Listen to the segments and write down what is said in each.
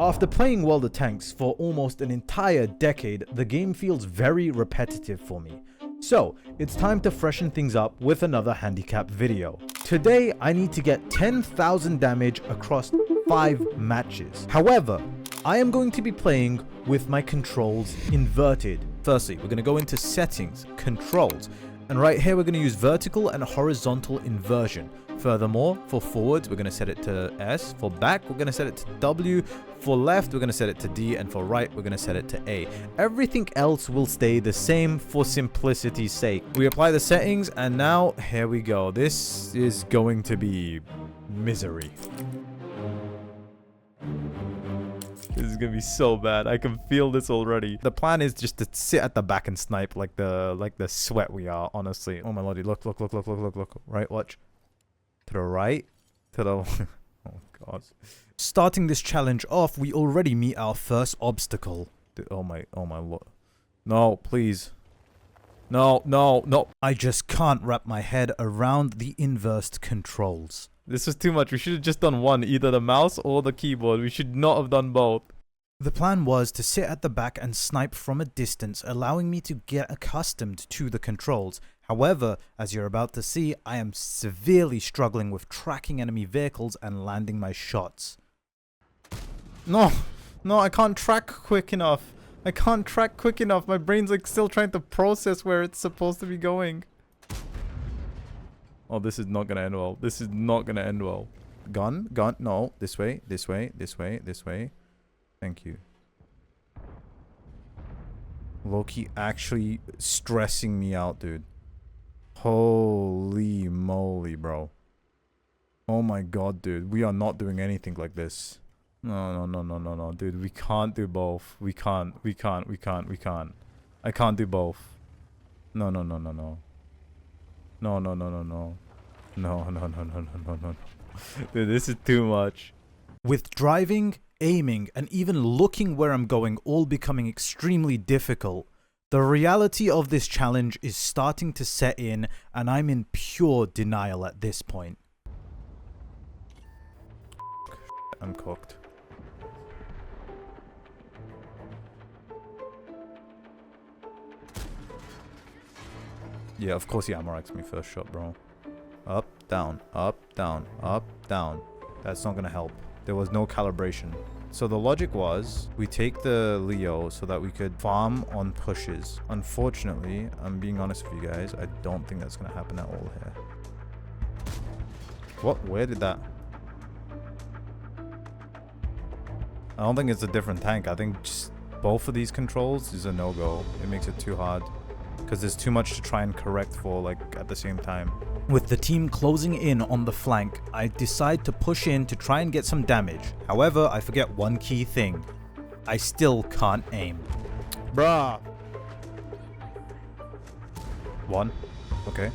After playing World of Tanks for almost an entire decade, the game feels very repetitive for me. So, it's time to freshen things up with another handicap video. Today, I need to get 10,000 damage across 5 matches. However, I am going to be playing with my controls inverted. Firstly, we're going to go into settings, controls, and right here we're going to use vertical and horizontal inversion. Furthermore, for forwards, we're going to set it to S. For back, we're going to set it to W. For left, we're going to set it to D. And for right, we're going to set it to A. Everything else will stay the same for simplicity's sake. We apply the settings, and now, here we go. This is going to be misery. This is gonna be so bad. I can feel this already. The plan is just to sit at the back and snipe like the sweat we are, honestly. Oh my lordy, look. Right, watch. To the right. To the... Oh god. Starting this challenge off, we already meet our first obstacle. Oh my lord. No, please. No. I just can't wrap my head around the inversed controls. This was too much. We should have just done one, either the mouse or the keyboard. We should not have done both. The plan was to sit at the back and snipe from a distance, allowing me to get accustomed to the controls. However, as you're about to see, I am severely struggling with tracking enemy vehicles and landing my shots. No, I can't track quick enough. My brain's like still trying to process where it's supposed to be going. Oh, this is not gonna end well. Gun, no. This way. Thank you. Loki actually stressing me out, dude. Holy moly, bro. Oh my god, dude. We are not doing anything like this. No. Dude, we can't do both. We can't. I can't do both. No. No. Dude, this is too much. With driving, aiming, and even looking where I'm going all becoming extremely difficult, the reality of this challenge is starting to set in, and I'm in pure denial at this point. I'm cooked. Yeah, of course he ammo-racks me first shot, bro. Up, down. That's not gonna help. There was no calibration. So the logic was, we take the Leo so that we could farm on pushes. Unfortunately, I'm being honest with you guys, I don't think that's gonna happen at all here. What? Where did that... I don't think it's a different tank. I think just both of these controls is a no-go. It makes it too hard. Because there's too much to try and correct for, like, at the same time. With the team closing in on the flank, I decide to push in to try and get some damage. However, I forget one key thing. I still can't aim. Bruh. One. Okay.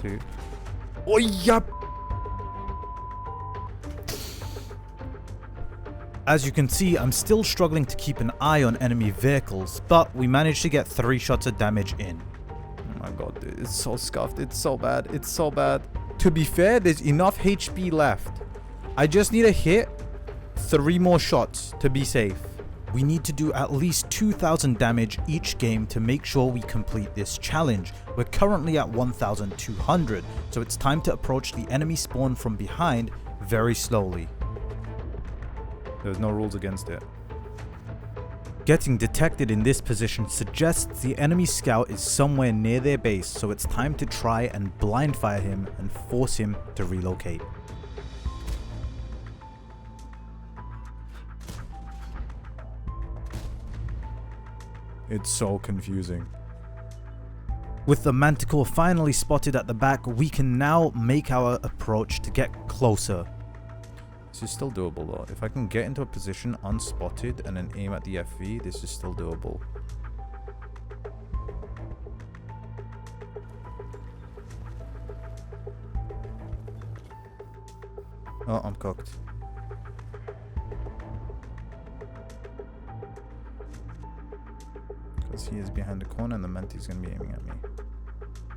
2. Oh, yup. As you can see, I'm still struggling to keep an eye on enemy vehicles, but we managed to get 3 shots of damage in. Oh my god, dude, it's so scuffed, it's so bad. To be fair, there's enough HP left. I just need to hit 3 more shots to be safe. We need to do at least 2,000 damage each game to make sure we complete this challenge. We're currently at 1,200, so it's time to approach the enemy spawn from behind very slowly. There's no rules against it. Getting detected in this position suggests the enemy scout is somewhere near their base, so it's time to try and blind fire him and force him to relocate. It's so confusing. With the Manticore finally spotted at the back, we can now make our approach to get closer. This is still doable though. If I can get into a position unspotted and then aim at the FV, this is still doable. Oh, I'm cooked. Because he is behind the corner and the Menti's going to be aiming at me.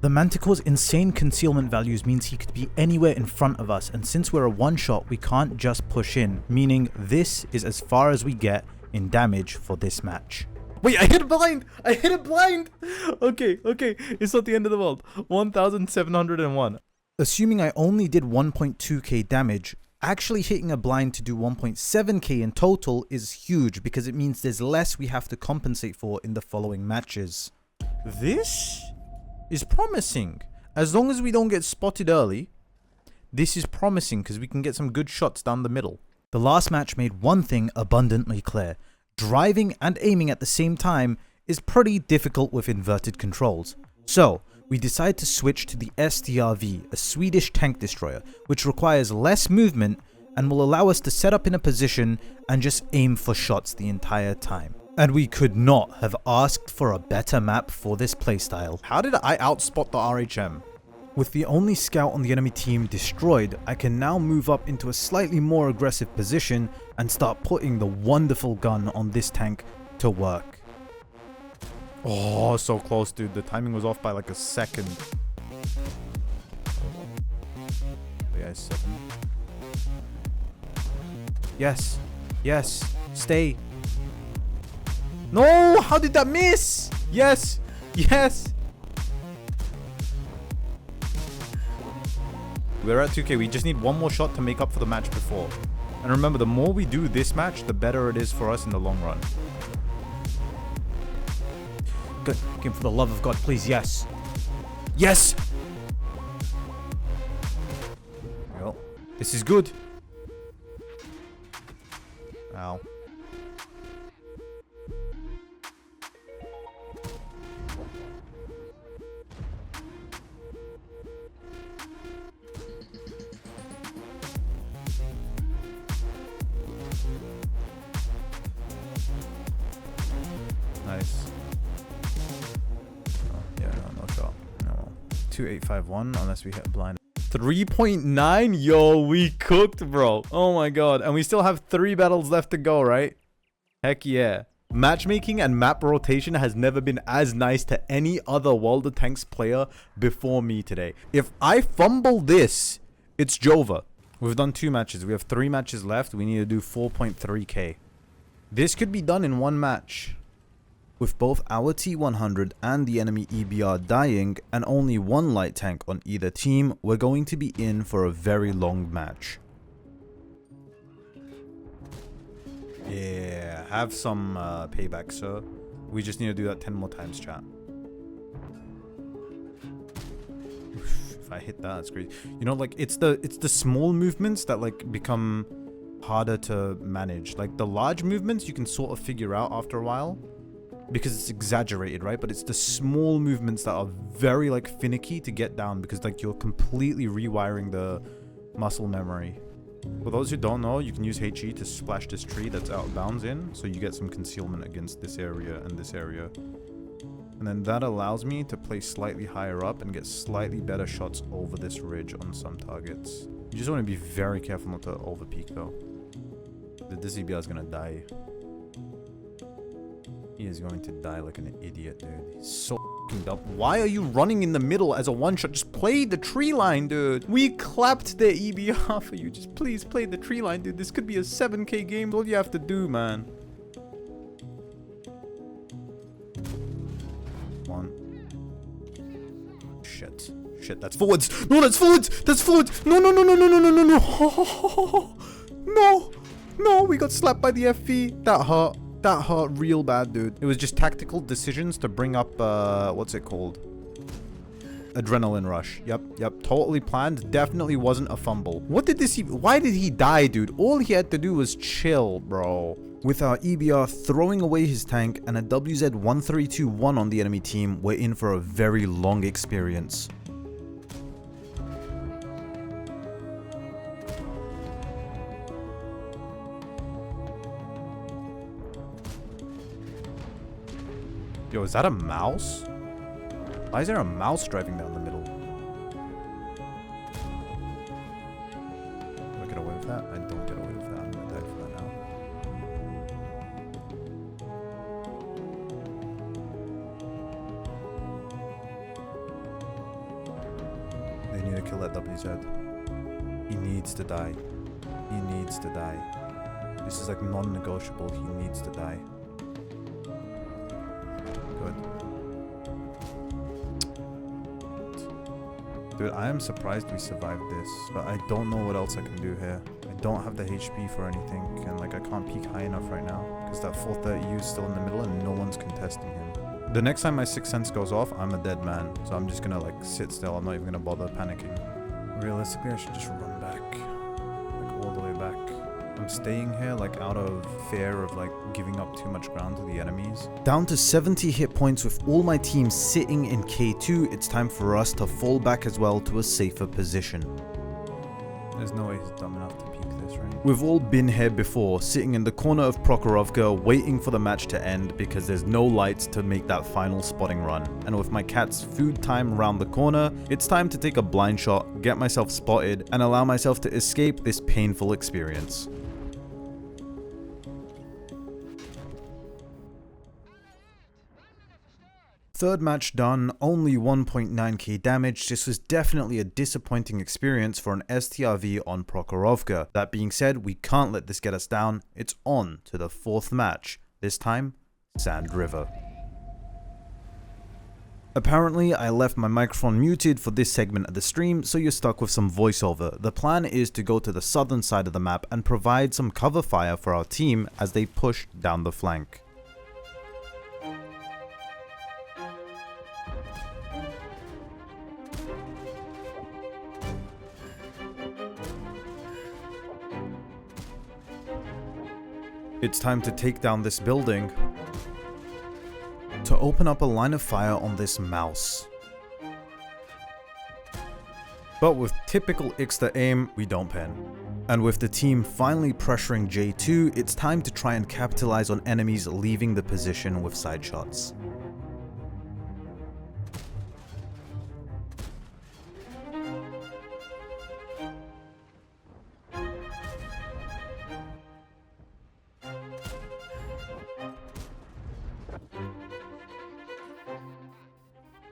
The Manticore's insane concealment values means he could be anywhere in front of us, and since we're a one-shot, we can't just push in, meaning this is as far as we get in damage for this match. Wait, I hit it blind! I hit it blind! Okay, it's not the end of the world. 1,701. Assuming I only did 1.2k damage, actually hitting a blind to do 1.7k in total is huge because it means there's less we have to compensate for in the following matches. This is promising. As long as we don't get spotted early, this is promising because we can get some good shots down the middle. The last match made one thing abundantly clear. Driving and aiming at the same time is pretty difficult with inverted controls. So, we decide to switch to the STRV, a Swedish tank destroyer, which requires less movement and will allow us to set up in a position and just aim for shots the entire time. And we could not have asked for a better map for this playstyle. How did I outspot the RHM? With the only scout on the enemy team destroyed, I can now move up into a slightly more aggressive position and start putting the wonderful gun on this tank to work. Oh, so close, dude. The timing was off by like a second. The guy's 7. Yes. Yes. Stay. No! How did that miss? Yes. Yes. We're at 2k. We just need one more shot to make up for the match before. And remember, the more we do this match, the better it is for us in the long run. Good. Game, for the love of God, please. Yes. Yes. Well, this is good. Ow. Nice. Oh, yeah, no shot. No. 2851 unless we hit blind. 3.9? Yo, we cooked, bro. Oh my god. And we still have 3 battles left to go, right? Heck yeah. Matchmaking and map rotation has never been as nice to any other World of Tanks player before me today. If I fumble this, it's Jova. We've done 2 matches. We have 3 matches left. We need to do 4.3k. This could be done in 1 match. With both our T100 and the enemy EBR dying and only 1 light tank on either team, we're going to be in for a very long match. Yeah, have some payback, sir. We just need to do that 10 more times, chat. If I hit that, it's great. You know, like it's the small movements that like become harder to manage. Like the large movements you can sort of figure out after a while, because it's exaggerated, right? But it's the small movements that are very like finicky to get down because like you're completely rewiring the muscle memory. For those who don't know, you can use HE to splash this tree that's out of bounds in, so you get some concealment against this area and this area. And then that allows me to play slightly higher up and get slightly better shots over this ridge on some targets. You just want to be very careful not to overpeak though. This EBR is gonna die. He is going to die like an idiot, dude. He's so f***ing dumb. Why are you running in the middle as a one-shot? Just play the tree line, dude. We clapped the EBR for you. Just please play the tree line, dude. This could be a 7k game. All you have to do, man. 1. Shit. Shit, that's forwards. No, that's forwards. That's forwards. No, no, no, no, no, no, no, no, no. No. No, we got slapped by the FV. That hurt. That hurt real bad, dude. It was just tactical decisions to bring up, what's it called? Adrenaline rush. Yep. Totally planned. Definitely wasn't a fumble. What did this why did he die, dude? All he had to do was chill, bro. With our EBR throwing away his tank and a WZ-1321 on the enemy team, we're in for a very long experience. Yo, is that a mouse? Why is there a mouse driving down the middle? Do I get away with that? I don't get away with that. I'm gonna die for that now. he's dead. He needs to die. He needs to die. This is like non-negotiable. He needs to die. Good. Dude, I am surprised we survived this, but I don't know what else I can do here. I don't have the HP for anything, and like I can't peek high enough right now, because that 430U is still in the middle and no one's contesting him. The next time my sixth sense goes off, I'm a dead man, so I'm just gonna like sit still. I'm not even gonna bother panicking. Realistically, I should just run back, like all the way back. I'm staying here like out of fear of like giving up too much ground to the enemies. Down to 70 hit points with all my team sitting in K2, it's time for us to fall back as well to a safer position. There's no way he's dumb enough to peek this, right? We've all been here before, sitting in the corner of Prokhorovka waiting for the match to end because there's no lights to make that final spotting run. And with my cat's food time around the corner, it's time to take a blind shot, get myself spotted, and allow myself to escape this painful experience. Third match done, only 1.9k damage. This was definitely a disappointing experience for an STRV on Prokhorovka. That being said, we can't let this get us down. It's on to the fourth match, this time Sand River. Apparently, I left my microphone muted for this segment of the stream, so you're stuck with some voiceover. The plan is to go to the southern side of the map and provide some cover fire for our team as they push down the flank. It's time to take down this building to open up a line of fire on this mouse. But with typical Ixta aim, we don't pen. And with the team finally pressuring J2, it's time to try and capitalize on enemies leaving the position with side shots.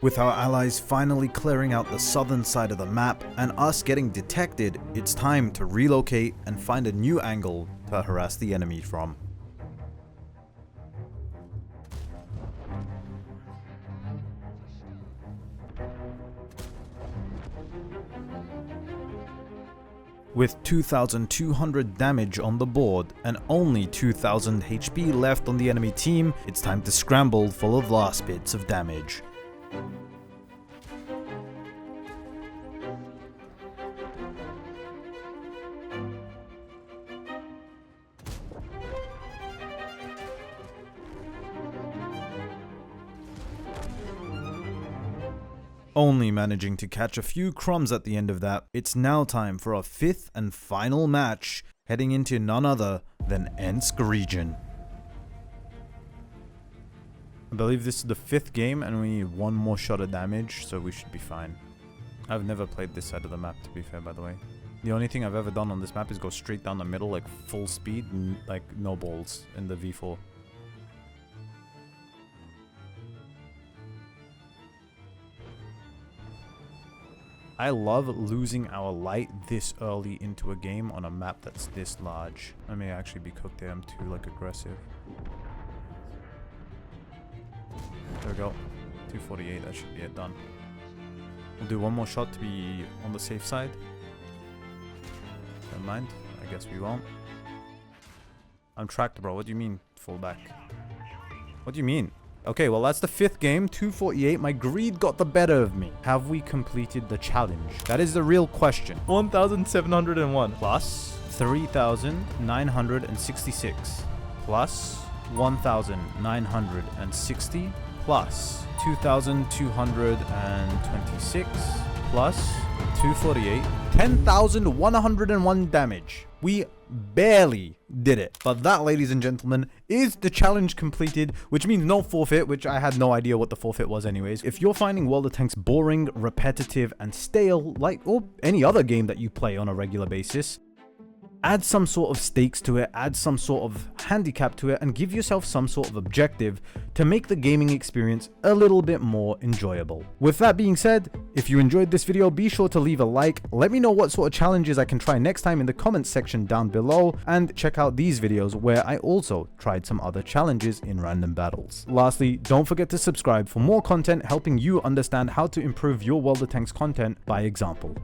With our allies finally clearing out the southern side of the map and us getting detected, it's time to relocate and find a new angle to harass the enemy from. With 2,200 damage on the board and only 2,000 HP left on the enemy team, it's time to scramble for the last bits of damage. Only managing to catch a few crumbs at the end of that, it's now time for our fifth and final match, heading into none other than Ensk region. I believe this is the fifth game and we need one more shot of damage, so we should be fine. I've never played this side of the map, to be fair, by the way. The only thing I've ever done on this map is go straight down the middle, like full speed, and like no balls in the V4. I love losing our light this early into a game on a map that's this large. I may actually be cooked there, I'm too like aggressive. There we go. 248, that should be it, done. We'll do one more shot to be on the safe side. Never mind, I guess we won't. I'm tracked, bro. What do you mean, fall back? What do you mean? Okay, well, that's the fifth game, 248. My greed got the better of me. Have we completed the challenge? That is the real question. 1,701 plus 3,966 plus 1,960 plus 2,226 plus 248. 10,101 damage. We barely did it. But that, ladies and gentlemen, is the challenge completed, which means no forfeit, which I had no idea what the forfeit was anyways. If you're finding World of Tanks boring, repetitive, and stale, like or any other game that you play on a regular basis, Add some sort of stakes to it, add some sort of handicap to it, and give yourself some sort of objective to make the gaming experience a little bit more enjoyable. With that being said, if you enjoyed this video, be sure to leave a like, let me know what sort of challenges I can try next time in the comments section down below, and check out these videos where I also tried some other challenges in random battles. Lastly, don't forget to subscribe for more content helping you understand how to improve your World of Tanks content by example.